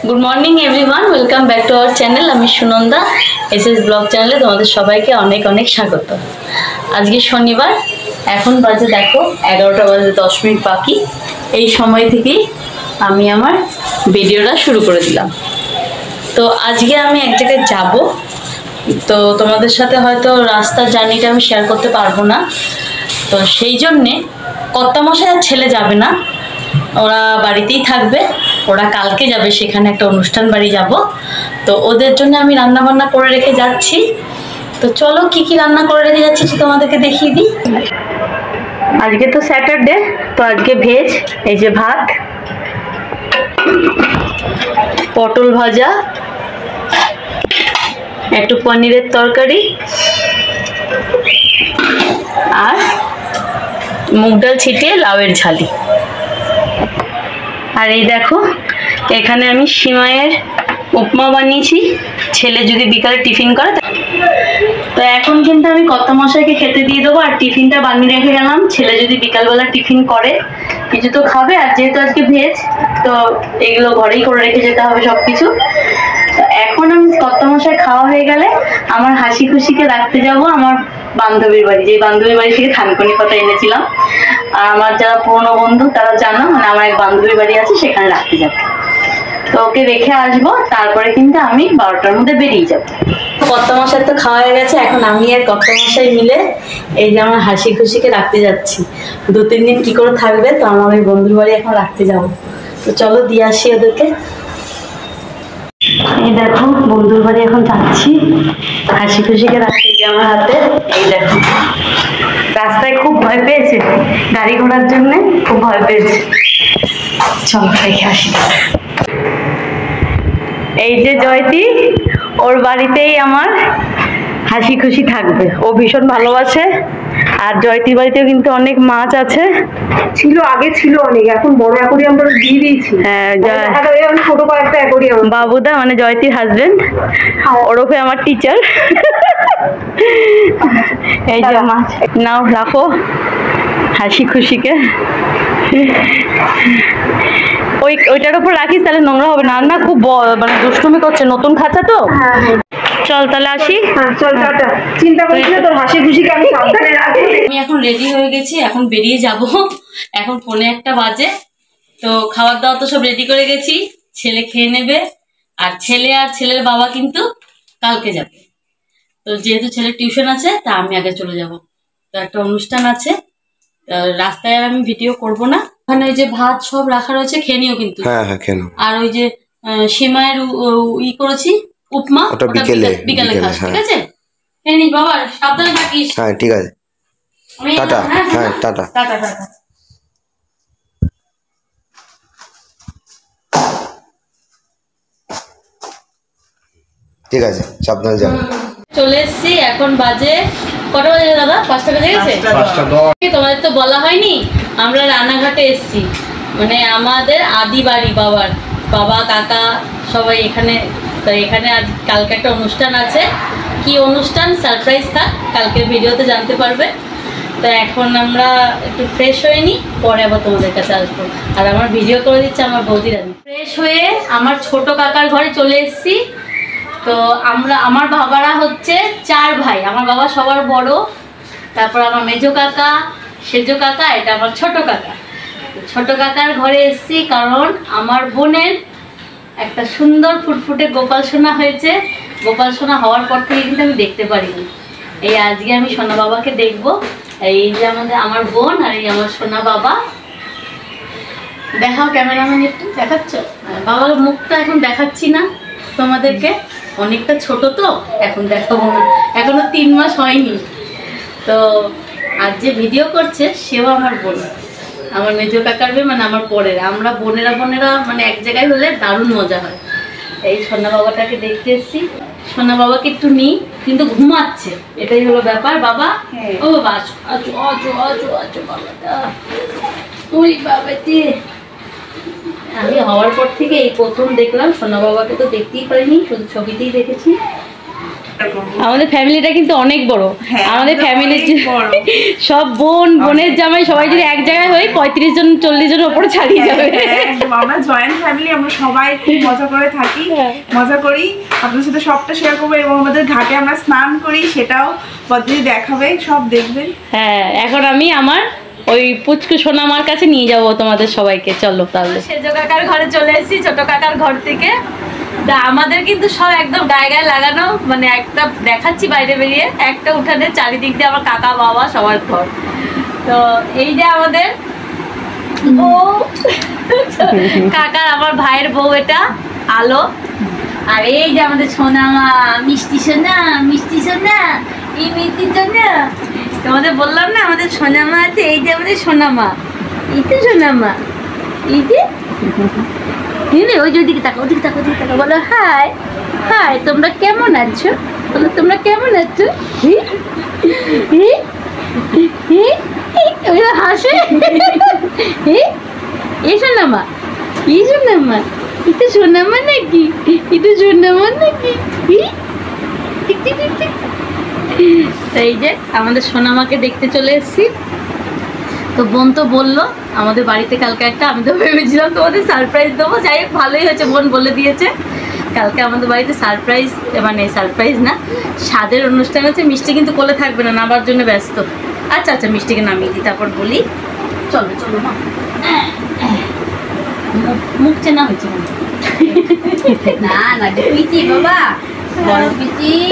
Good morning everyone, welcome back to our channel. আমি Sunanda, SS blog চ্যানেলে তোমাদের সবাইকে অনেক অনেক স্বাগত। আজকে শনিবার, এখন বাজে দেখো 11টা বাজে 10 মিনিট বাকি। এই সময় থেকেই আমি আমার ভিডিওটা শুরু করে দিলাম। তো আজকে আমি এক জায়গায় যাব, তো তোমাদের সাথে হয়তো রাস্তার জার্নিটা আমি শেয়ার করতে পারবো না। তো সেই জন্যে কর্তামশাই আর ছেলে যাবে না, ওরা বাড়িতেই থাকবে। ওরা কালকে যাবে, সেখানে একটা অনুষ্ঠান বাড়ি যাব। তো ওদের জন্য আমি রান্না বান্না করে রেখে যাচ্ছি। তো চলো কি কি রান্না করে রেখে যাচ্ছি তোমাদেরকে দেখিয়ে দিই। আজকে তো স্যাটারডে, তো আজকে ভেজ। এই যে ভাত, পটল ভাজা, একটু পনিরের তরকারি, আর মুগ ডাল ছিটিয়ে লাউয়ের ঝালি। আর এই দেখো, এখানে আমি সিমাইয়ের উপমা বানিয়েছি, ছেলে যদি বিকালে টিফিন করে। তো এখন কিন্তু আমি কর্তামশাইকে খেতে দিয়ে দেবো, আর টিফিনটা বানিয়ে রেখে গেলাম। ছেলে যদি বিকালবেলা টিফিন করে কিছু তো খাবে, আর যেহেতু আজকে ভেজ, তো এগুলো ঘরেই করে রেখে যেতে হবে সব কিছু। তো এখন আমি কর্তামশাই খাওয়া হয়ে গেলে আমার হাসি খুশিকে রাখতে যাব আমার বান্ধবীর বাড়ি, যে বান্ধবীর বাড়ি থেকে থানকুনি পাতা এনেছিলাম। আর আমার যারা পুরনো বন্ধু তারা জানো, মানে আমার এক বান্ধবীর বাড়ি আছে, সেখানে রাখতে যাবো। তো ওকে রেখে আসবো, তারপরে কিন্তু আমি 12টার মধ্যে বেরিয়ে যাবো। কর্তামশাই তো খাওয়া হয়ে গেছে, এখন আমি আর কর্তামশাই মিলে এই যে আমার হাসি খুশিকে রাখতে যাচ্ছি। 2-3 দিন কি করে থাকবে, তো আমার ওই বন্ধুর বাড়ি এখন রাখতে যাবো। তো চলো দিয়ে আসি ওদেরকে। এই দেখো বন্ধুর বাড়ি এখন যাচ্ছি হাসি খুশিকে রাখতে, যে আমার হাতে। এই দেখো রাস্তায় খুব ভয় পেয়েছে, গাড়ি ঘোড়ার জন্য খুব ভয় পেয়েছে। চলো রেখে আসি। এই যে জয়তি, ওর বাড়িতেই আমার হাসি খুশি থাকবে। ও ভীষণ ভালোবাসে। আর জয়তির বাড়িতেও কিন্তু অনেক মাছ আছে, ছিল আগে, ছিল অনেক, এখন বড় অ্যাকোরিয়াম আমরা দিয়ে দিয়েছি। হ্যাঁ, ছোট কয়েকটা অ্যাকোরিয়াম। বাবুদা মানে জয়তির হাজবেন্ড, ওরফে আমার টিচার। এই যে মাছ নাও, রাখো হাসি খুশিকে। ওইটার উপর রাখিস, তাহলে নোংরা হবে না। না খুব মানে দুষ্টুমি করছে, নতুন খাঁচা তো। চল তাহলে আসি। চল টাটা। চিন্তা করিস না, তোর হাসি খুশিকে আমি সাবধানে রাখবো। আমি এখন রেডি হয়ে গেছি, এখন বেরিয়ে যাব। এখন 1:45 বাজে। তো খাবার দাওয়া তো সব রেডি করে গেছি, ছেলে খেয়ে নেবে। আর ছেলের বাবা কিন্তু কালকে যাবে। তো যেহেতু ছেলের টিউশন আছে, তা আমি আগে চলে যাব। তো একটা অনুষ্ঠান আছে, রাস্তায় আর আমি ভিডিও করব না। ওখানে ওই যে ভাত সব রাখা রয়েছে, খেয়ে নিও কিন্তু। হ্যাঁ হ্যাঁ, কেন। আর ওই যে সিমাইয়ের করেছি উপমা, ওটা বিকালে খাস, ঠিক আছে? খেয়ে নিস বাবা, সাবধানে থাকিস। হ্যাঁ ঠিক আছে, টাটা। হ্যাঁ টাটা টাটা টাটা। ঠিক আছে, সাবধানে যাবে। চলে এসছি, এখন বাজে কটা বাজে দাদা? 5টা বেজে গেছে। তোমাদের তো বলা হয়নি, আমরা রানাঘাটে এসছি, মানে আমাদের আদি বাড়ি, বাবা কাকা সবাই এখানে। তো এখানে আজ কালকে একটা অনুষ্ঠান আছে। কি অনুষ্ঠান সারপ্রাইজ থাক, কালকের ভিডিওতে জানতে পারবে। তো এখন আমরা একটু ফ্রেশ হয়ে নিই, পরে আবার তোমাদের কাছে আসবো। আর আমার ভিডিও করে দিচ্ছে আমার বৌদিরা। ফ্রেশ হয়ে আমার ছোট কাকার ঘরে চলে এসছি। তো আমার বাবারা হচ্ছে 4 ভাই। আমার বাবা সবার বড়, তারপর আমার মেজো কাকা, সেজো কাকা, এটা আমার ছোট কাকা। ছোট কাকার ঘরে এসছি কারণ আমার বোনের একটা সুন্দর ফুটফুটে গোপাল সোনা হয়েছে। গোপাল সোনা হওয়ার পর থেকে কিন্তু আমি দেখতে পারিনি। এই আজকে আমি সোনা বাবাকে দেখবো। এই যে আমার বোন, আর এই আমার সোনা বাবা। দেখাও ক্যামেরাম্যান, একটু দেখাচ্ছ? বাবার মুখটা এখন দেখাচ্ছি না তোমাদেরকে, অনেকটা ছোট তো, এখন দেখাবো না, এখনো 3 মাস হয়নি। তো আজ যে ভিডিও করছে সেও আমার বোন, আমার মেজো কাকার মেয়ে, মানে আমার পরের। আমরা বোনেরা মানে এক জায়গায় হলে দারুণ মজা হয়। এই সোনা বাবাটাকে দেখতে এসছি। সোনা বাবাকে একটু নিই, কিন্তু ঘুমাচ্ছে, এটাই হলো ব্যাপার। বাবা, ও বাবা, আছো বাবাটা, ওই বাবাতে। আমি হওয়ার পর থেকে এই প্রথম দেখলাম সোনা বাবাকে, তো দেখতেই পারিনি, শুধু ছবিতেই দেখেছি। আমাদের ফ্যামিলিটা কিন্তু অনেক বড়। হ্যাঁ, আমাদের ফ্যামিলির বড়। সব বোনের জামাই সবাই যদি এক জায়গায় হই 35 জন 40 জনের উপরে ছাড়িয়ে যাবে। আমরা জয়েন্ট ফ্যামিলি, আমরা সবাই খুব মজা করে থাকি, মজা করি। আপনাদের সাথে সবটা শেয়ার করবো এবং আমাদের ঘাটে আমরা স্নান করি সেটাও পদ্ধতি দেখাবে, সব দেখবেন। হ্যাঁ, এখন আমি আমার ওই পুচকু সোনামার কাছে নিয়ে যাবো তোমাদের সবাইকে। চলো তাহলে। সেজো কাকার ঘরে চলে এসেছি, ছোট কাকার ঘর থেকে। তা আমাদের কিন্তু সব একদম গায়ে গায়ে লাগানো, মানে একটা দেখাচ্ছি বাইরে বেরিয়ে, একটা উঠানে চারিদিক দিয়ে আমার কাকা বাবা সবার ঘর। তো এই যে আমাদের বউ, কাকার আমার ভাইয়ের বউ এটা আলো, আর এই যে আমাদের সোনামা, মিষ্টি সোনা, মিষ্টি সোনা, এই মিষ্টি সোনা। তোমাদের বললাম না আমাদের সোনামা আছে, এই যে আমাদের সোনামা, এই তো সোনামা, এই যে ওই যে ওইদিকে তাকা, ওদিকে তাকা, ওদিকে তাকা, বলো হাই হাই, তোমরা কেমন আছো, বলো তোমরা কেমন আছো। হাসে এই সোনামা, এই সোনামা, এটা সোনামা নাকি, এটা সোনামা নাকি। এই যে আমাদের সোনামাকে দেখতে চলে এসেছি। তো বোন তো বললো আমাদের বাড়িতে কালকে একটা, আমি তো ভেবেছিলাম তোমাদের সারপ্রাইজ দেবো, যাই হোক ভালোই হয়েছে, বোন বলে দিয়েছে কালকে আমাদের বাড়িতে সারপ্রাইজ, মানে সারপ্রাইজ না, স্বাদের অনুষ্ঠান আছে। মিষ্টি কিন্তু কোলে থাকবে না, নামার জন্য ব্যস্ত। আচ্ছা আচ্ছা, মিষ্টিকে নামিয়ে দিই, তারপর বলি। চলো চলো মা, মুখ চেনা হয়েছে না না বাবা।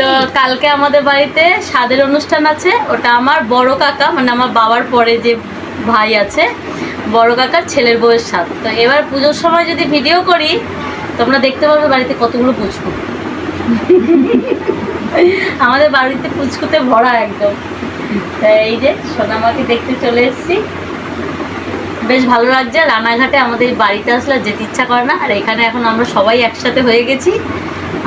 তো কালকে আমাদের বাড়িতে স্বাদের অনুষ্ঠান আছে, ওটা আমার বড় কাকা, মানে আমার বাবার পরে যে ভাই আছে, বড় কাকার ছেলের বউয়ের স্বাদ। তো এবার পুজোর সময় যদি ভিডিও করি তোমরা দেখতে পারবে বাড়িতে কতগুলো পুচকু। আমাদের বাড়িতে পুচকুতে ভরা একদম। এই যে সোনামাকে দেখতে চলে এসেছি, বেশ ভালো লাগছে। রানাঘাটে আমাদের বাড়িতে আসলে যেতে ইচ্ছা করে না, আর এখানে এখন আমরা সবাই একসাথে হয়ে গেছি।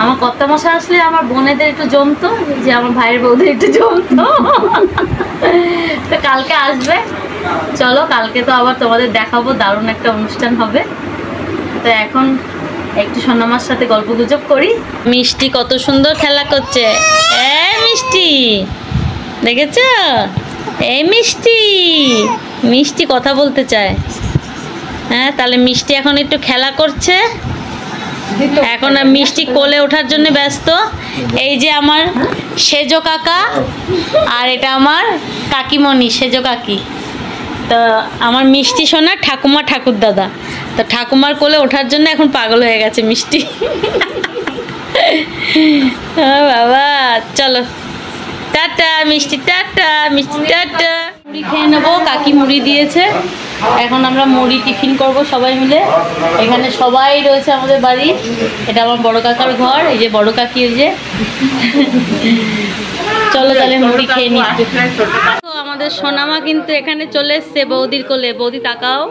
আমার কর্তা মশাই আসলে আমার বোনেদের একটু জমতো, যে আমার ভাইয়ের বউদের একটু জমতো। তো কালকে আসবে, চলো কালকে তো আবার তোমাদের দেখাবো, দারুণ একটা অনুষ্ঠান হবে। তো এখন একটু সোনামার সাথে গল্প গুজব করি। মিষ্টি কত সুন্দর খেলা করছে, মিষ্টি দেখেছ, এই মিষ্টি, মিষ্টি কথা বলতে চায়। হ্যাঁ, তাহলে মিষ্টি এখন একটু খেলা করছে, এখন মিষ্টি কোলে ওঠার জন্য ব্যস্ত। এই যে আমার সেজো কাকা, আর এটা আমার কাকিমণি সেজো কাকি। তো আমার মিষ্টি সোনা ঠাকুমা ঠাকুর দাদা, তো ঠাকুমার কোলে ওঠার জন্য এখন পাগল হয়ে গেছে মিষ্টি। বাবা চলো টাটা মিষ্টি, টাটা মিষ্টি, টাটা। মুড়ি খেয়ে নেবো, কাকি মুড়ি দিয়েছে, এখন আমরা মুড়ি টিফিন করব সবাই মিলে। এখানে সবাই রয়েছে আমাদের বাড়ি, এটা আমার বড় কাকার ঘর, এই যে বড় কাকি, এই যে। চলো তাহলে মুড়ি খেয়ে নিচ্ছি। আমাদের সোনামা কিন্তু এখানে চলে এসছে বৌদির কোলে। বৌদি তাকাও,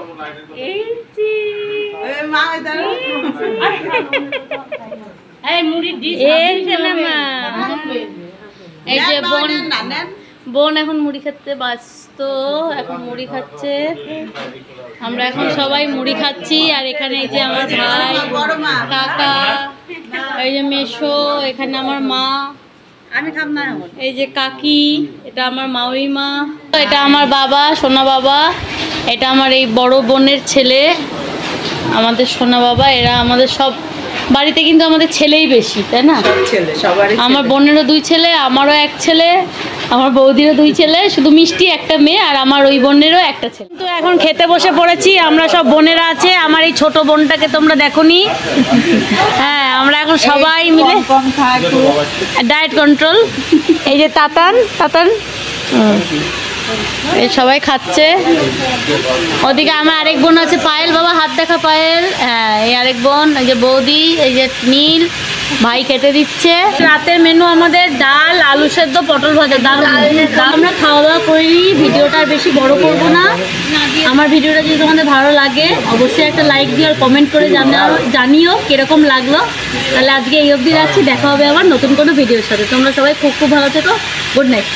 এই যে বোন, বোন এখন মুড়ি খেতে ব্যস্ত, এখন মুড়ি খাচ্ছে। আমরা এখন সবাই মুড়ি খাচ্ছি, আর এখানে এই যে আমার ভাই, কাকা, এই যে মেশো, এখানে আমার মা, আমি খাব না, এই যে কাকি, এটা আমার মাউই মা, এটা আমার বাবা, সোনা বাবা, এটা আমার এই বড় বোনের ছেলে, আমাদের সোনা বাবা। এরা আমাদের সব বাড়িতে কিন্তু আমাদের ছেলেই বেশি, তাই না? আমার বোনেরও 2 ছেলে, আমারও 1 ছেলে, আমার বৌদিরও 2 ছেলে, শুধু মিষ্টি একটা মেয়ে, আর আমার ওই বোনেরও একটা ছেলে। তো এখন খেতে বসে পড়েছি, আমরা সব বোনেরা আছে। আমার এই ছোট বোনটাকে তোমরা দেখোনি। হ্যাঁ, আমরা এখন সবাই মিলে ডায়েট কন্ট্রোল। এই যে তাতান, তাতান এই সবাই খাচ্ছে। ওদিকে আমার আরেক বোন আছে পায়েল, বাবা হাত দেখা পায়েল। হ্যাঁ, এই আরেক বোন, এই যে বৌদি, এই যে নীল ভাই খেতে দিচ্ছে। রাতের মেনু আমাদের ডাল, আলু সেদ্ধ, পটল ভাজা। দারুণ। আমরা খাওয়া দাওয়া করি, ভিডিওটা আর বেশি বড় করবো না। আমার ভিডিওটা যদি তোমাদের ভালো লাগে অবশ্যই একটা লাইক দিও, আর কমেন্ট করে জানিও কিরকম লাগলো। তাহলে আজকে এই অবধি রাখছি, দেখা হবে আবার নতুন কোনো ভিডিওর সাথে। তোমরা সবাই খুব খুব ভালো থেকো, গুড নাইট।